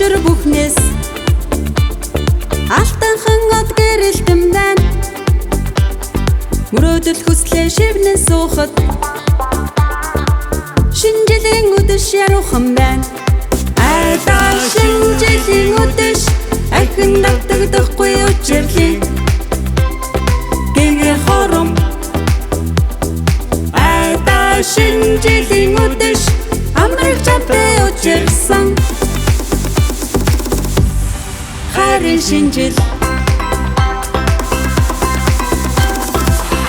өдөр бүхнээс алтанхан од гэрэлтэн байна. Мөрөөдөл хүслээ шивнэн суухад шинжлэн үдэш яруухан байна. Айдаа шинжлэн үдэш ахин давтагдахгүй учирлээ. Гингэ хором айдаа шинжлэн үдэш амраг чамтай учирсан. Харин шинжил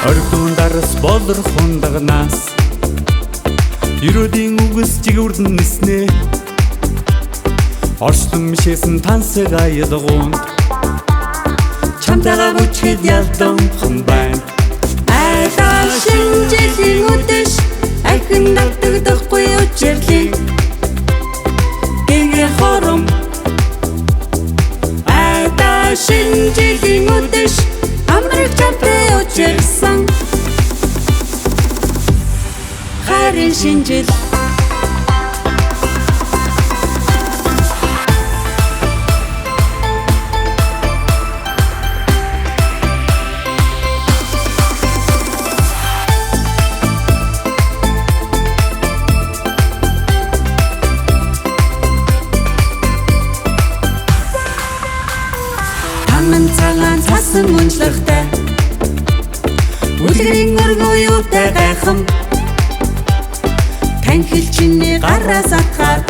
Ордун дарс болор хундагнаас Ерөөдийн үгэс жигүүрдэн нэснэ Орчлон мишээсэн тансаг аялгуунд Чамтайгаа бүчгэд ялданхан байна. айдаа шинжлэн үдэш ахин давтагдахгүй учирлээ. Гингэ хором айдаа шинжлэн үдэш амраг чамтай учирсан. Харин шинжил Танан цагаан цасан унжлагтай үлгэрийн өргөө юутай гайхам танхил чиний гараас атгаар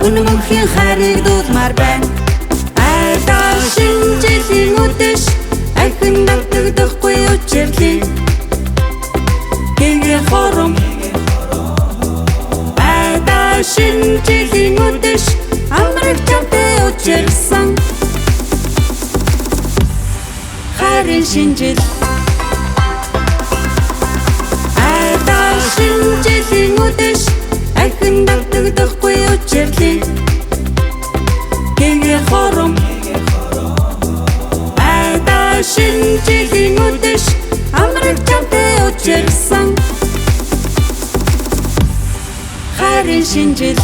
үнэмхэн хариг дуулмаар байна. Айдаа шинжлэн үдэш ахин давтагдахгүй учирлээ. Гингэ хором айдаа шинжлэн үдэш амраг чамтай учирсан. Харин шинжил айдаа шинжлэн үдэш ахин давтагдахгүй учирлээ. Гингэ хором айдаа шинжлэн үдэш амраг чамтай учирсан. Харин шинжил